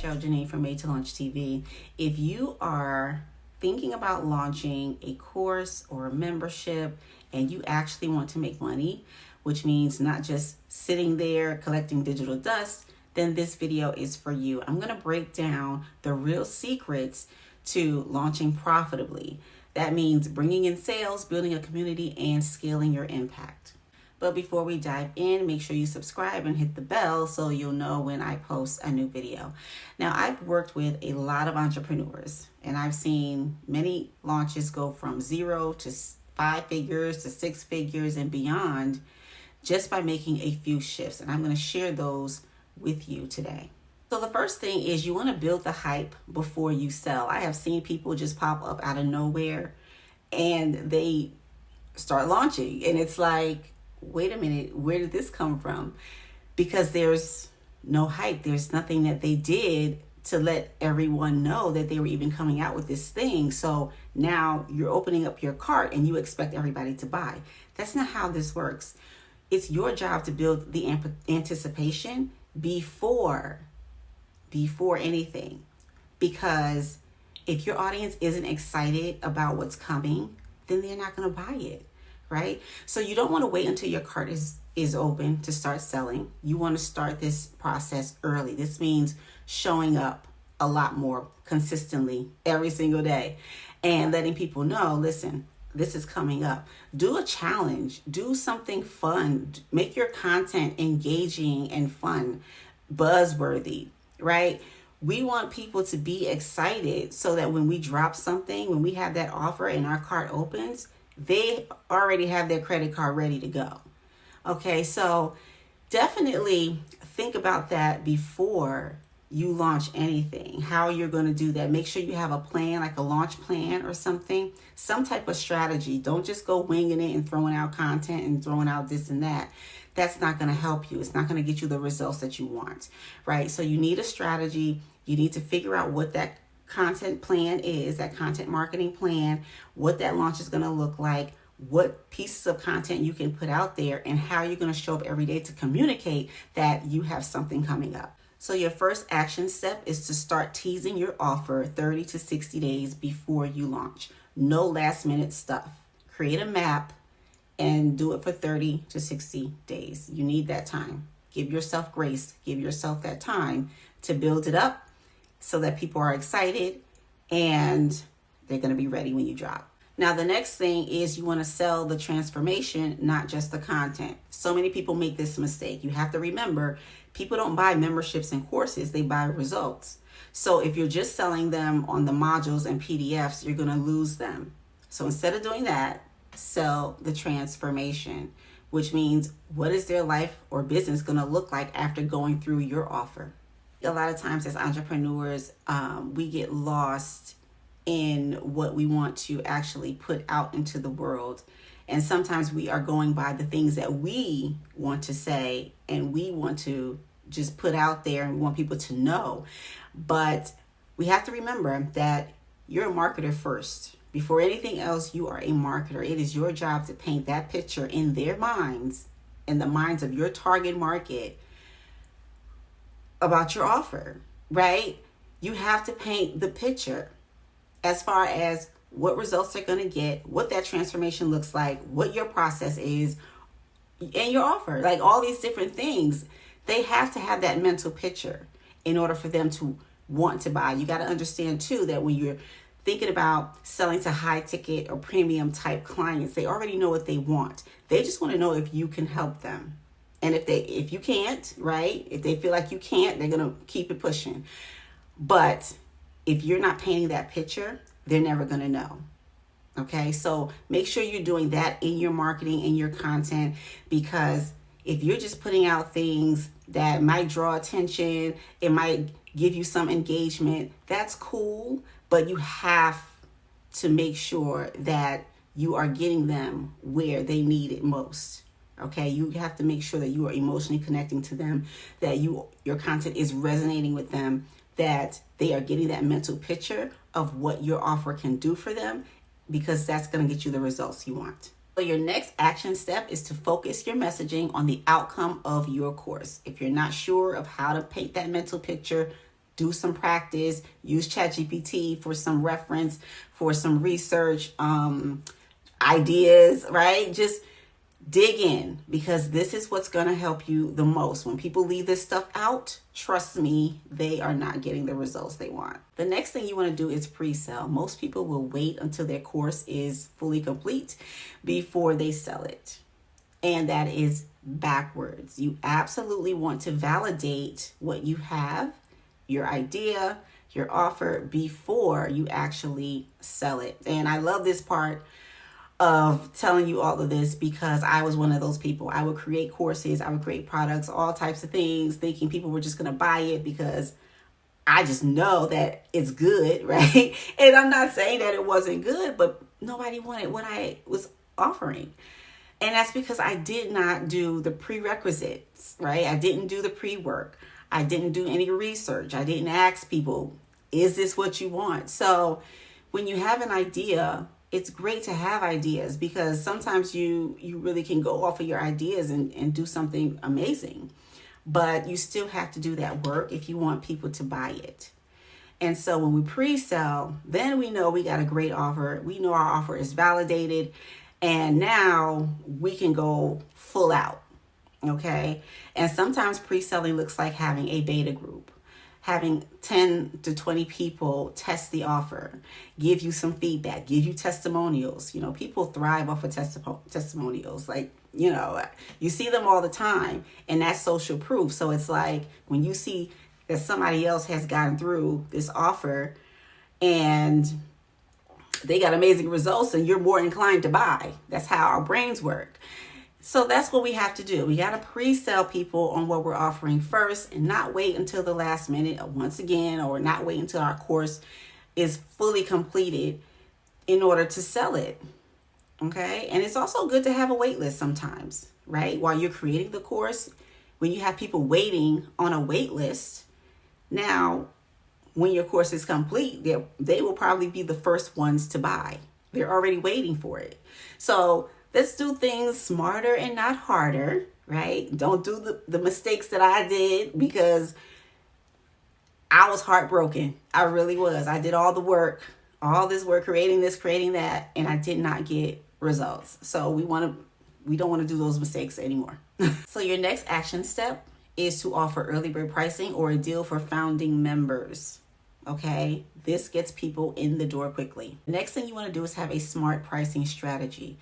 Cheryl from Made to Launch TV. If you are thinking about launching a course or a membership and you actually want to make money, which means not just sitting there collecting digital dust, then this video is for you. I'm going to break down the real secrets to launching profitably. That means bringing in sales, building a community, and scaling your impact. But before we dive in, make sure you subscribe and hit the bell so you'll know when I post a new video. Now, I've worked with a lot of entrepreneurs and I've seen many launches go from 0 to 5 figures to 6 figures and beyond just by making a few shifts. And I'm going to share those with you today. So the first thing is you want to build the hype before you sell. I have seen people just pop up out of nowhere and they start launching. And it's like, wait a minute, where did this come from? Because there's no hype. There's nothing that they did to let everyone know that they were even coming out with this thing. So now you're opening up your cart and you expect everybody to buy. That's not how this works. It's your job to build the anticipation before anything. Because if your audience isn't excited about what's coming, then they're not going to buy it. Right? So you don't want to wait until your cart is open to start selling. You want to start this process early. This means showing up a lot more consistently every single day and letting people know, listen, this is coming up. Do a challenge. Do something fun. Make your content engaging and fun, buzzworthy, right? We want people to be excited so that when we drop something, when we have that offer and our cart opens, they already have their credit card ready to go. Okay, so definitely think about that before you launch anything, how you're going to do that. Make sure you have a plan, like a launch plan or something, some type of strategy. Don't just go winging it and throwing out content and throwing out this and that. That's not going to help you. It's not going to get you the results that you want, right? So you need a strategy. You need to figure out what that content plan is, that content marketing plan, what that launch is going to look like, what pieces of content you can put out there, and how you're going to show up every day to communicate that you have something coming up. So your first action step is to start teasing your offer 30 to 60 days before you launch. No last minute stuff. Create a map and do it for 30 to 60 days. You need that time. Give yourself grace. Give yourself that time to build it up so that people are excited and they're going to be ready when you drop. Now, the next thing is you want to sell the transformation, not just the content. So many people make this mistake. You have to remember, people don't buy memberships and courses, they buy results. So if you're just selling them on the modules and PDFs, you're going to lose them. So instead of doing that, sell the transformation, which means what is their life or business going to look like after going through your offer? A lot of times as entrepreneurs, we get lost in what we want to actually put out into the world. And sometimes we are going by the things that we want to say and we want to just put out there and we want people to know. But we have to remember that you're a marketer first. Before anything else, you are a marketer. It is your job to paint that picture in their minds, in the minds of your target market, about your offer, right? You have to paint the picture as far as what results they're going to get, what that transformation looks like, what your process is, and your offer. Like all these different things, they have to have that mental picture in order for them to want to buy. You got to understand too that when you're thinking about selling to high ticket or premium type clients, they already know what they want. They just want to know if you can help them. And if you can't, right? If they feel like you can't, they're going to keep it pushing. But if you're not painting that picture, they're never going to know. Okay? So make sure you're doing that in your marketing, in your content, because if you're just putting out things that might draw attention, it might give you some engagement, that's cool, but you have to make sure that you are getting them where they need it most. Okay, you have to make sure that you are emotionally connecting to them, that your content is resonating with them, that they are getting that mental picture of what your offer can do for them, because that's going to get you the results you want. So your next action step is to focus your messaging on the outcome of your course. If you're not sure of how to paint that mental picture, Do some practice, use ChatGPT for some reference, for some research, ideas, right? Just dig in, because this is what's going to help you the most. When people leave this stuff out, trust me, they are not getting the results they want. The next thing you want to do is pre-sell. Most people will wait until their course is fully complete before they sell it. And that is backwards. You absolutely want to validate what you have, your idea, your offer, before you actually sell it. And I love this part of telling you all of this, because I was one of those people. I would create courses, I would create products, all types of things, thinking people were just going to buy it because I just know that it's good, right? And I'm not saying that it wasn't good, but nobody wanted what I was offering. And that's because I did not do the prerequisites, right? I didn't do the pre-work. I didn't do any research. I didn't ask people, is this what you want? So when you have an idea, it's great to have ideas, because sometimes you really can go off of your ideas and do something amazing. But you still have to do that work if you want people to buy it. And so when we pre-sell, then we know we got a great offer. We know our offer is validated. And now we can go full out. Okay. And sometimes pre-selling looks like having a beta group, having 10 to 20 people test the offer, give you some feedback, give you testimonials. You know, people thrive off of testimonials. Like, you know, you see them all the time, and that's social proof. So it's like when you see that somebody else has gotten through this offer and they got amazing results, and you're more inclined to buy. That's how our brains work. So that's what we have to do. We got to pre-sell people on what we're offering first, and not wait until the last minute, once again, or not wait until our course is fully completed in order to sell it. Okay. And it's also good to have a wait list sometimes, right? While you're creating the course, when you have people waiting on a wait list, now when your course is complete, they will probably be the first ones to buy. They're already waiting for it. So let's do things smarter and not harder, right? Don't do the mistakes that I did, because I was heartbroken. I really was. I did all the work, all this work, creating this, creating that, and I did not get results. So we don't want to do those mistakes anymore. So your next action step is to offer early bird pricing or a deal for founding members. Okay, this gets people in the door quickly. The next thing you want to do is have a smart pricing strategy.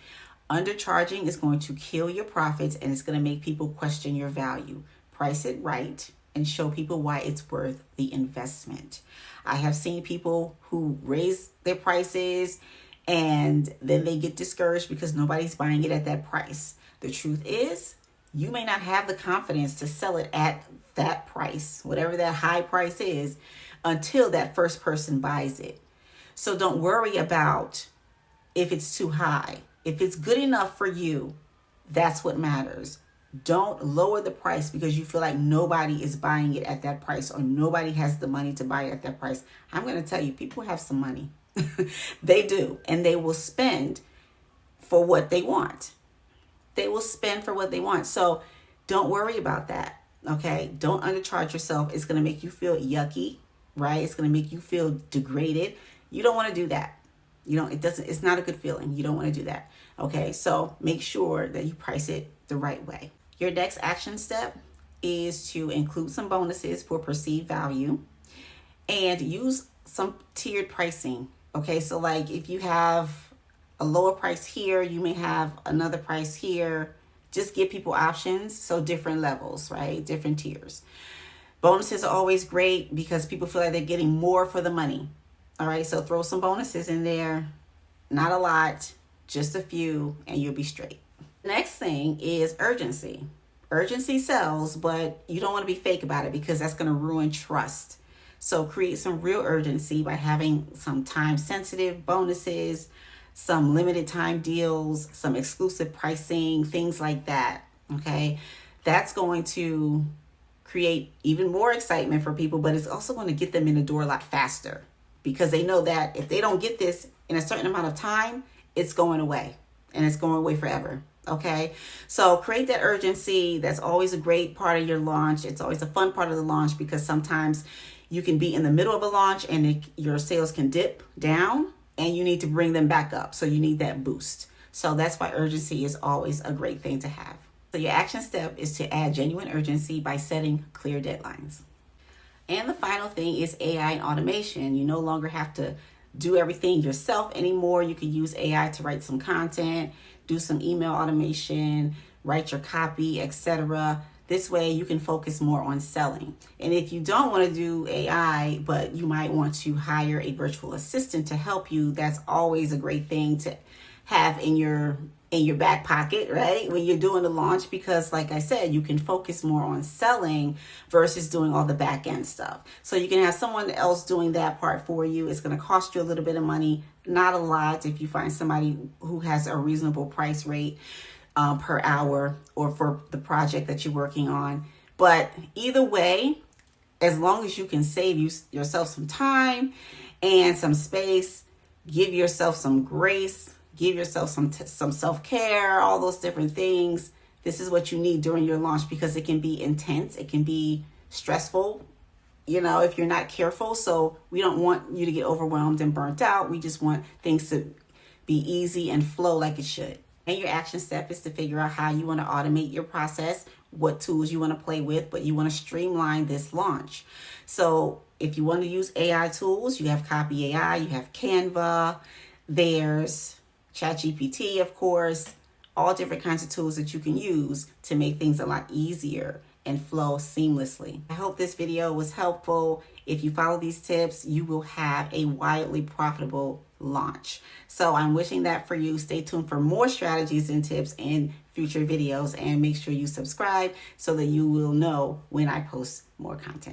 Undercharging is going to kill your profits, and it's going to make people question your value. Price it right and show people why it's worth the investment. I have seen people who raise their prices and then they get discouraged because nobody's buying it at that price. The truth is, you may not have the confidence to sell it at that price, whatever that high price is, until that first person buys it. So don't worry about if it's too high. If it's good enough for you, that's what matters. Don't lower the price because you feel like nobody is buying it at that price, or nobody has the money to buy it at that price. I'm going to tell you, people have some money. They do. And they will spend for what they want. They will spend for what they want. So don't worry about that. Okay. Don't undercharge yourself. It's going to make you feel yucky, right? It's going to make you feel degraded. You don't want to do that. It's not a good feeling. You don't want to do that. Okay. So make sure that you price it the right way. Your next action step is to include some bonuses for perceived value and use some tiered pricing. Okay. So like if you have a lower price here, you may have another price here. Just give people options. So different levels, right? Different tiers. Bonuses are always great because people feel like they're getting more for the money. All right. So throw some bonuses in there. Not a lot, just a few, and you'll be straight. Next thing is urgency. Urgency sells, but you don't want to be fake about it because that's going to ruin trust. So create some real urgency by having some time sensitive bonuses, some limited time deals, some exclusive pricing, things like that. Okay. That's going to create even more excitement for people, but it's also going to get them in the door a lot faster because they know that if they don't get this in a certain amount of time, it's going away and it's going away forever. Okay, so create that urgency. That's always a great part of your launch. It's always a fun part of the launch because sometimes you can be in the middle of a launch and your sales can dip down and you need to bring them back up. So you need that boost. So that's why urgency is always a great thing to have. So your action step is to add genuine urgency by setting clear deadlines. And the final thing is AI and automation. You no longer have to do everything yourself anymore. You can use AI to write some content, do some email automation, write your copy, etc. This way you can focus more on selling. And if you don't want to do AI, but you might want to hire a virtual assistant to help you, that's always a great thing to have in your back pocket, right? When you're doing the launch, because like I said, you can focus more on selling versus doing all the back end stuff. So you can have someone else doing that part for you. It's going to cost you a little bit of money, not a lot if you find somebody who has a reasonable price rate per hour or for the project that you're working on. But either way, as long as you can save yourself some time and some space, give yourself some grace, give yourself some self-care, all those different things. This is what you need during your launch because it can be intense. It can be stressful, if you're not careful. So we don't want you to get overwhelmed and burnt out. We just want things to be easy and flow like it should. And your action step is to figure out how you want to automate your process, what tools you want to play with, but you want to streamline this launch. So if you want to use AI tools, you have Copy AI, you have Canva, there's ChatGPT, of course, all different kinds of tools that you can use to make things a lot easier and flow seamlessly. I hope this video was helpful. If you follow these tips, you will have a wildly profitable launch. So I'm wishing that for you. Stay tuned for more strategies and tips in future videos, and make sure you subscribe so that you will know when I post more content.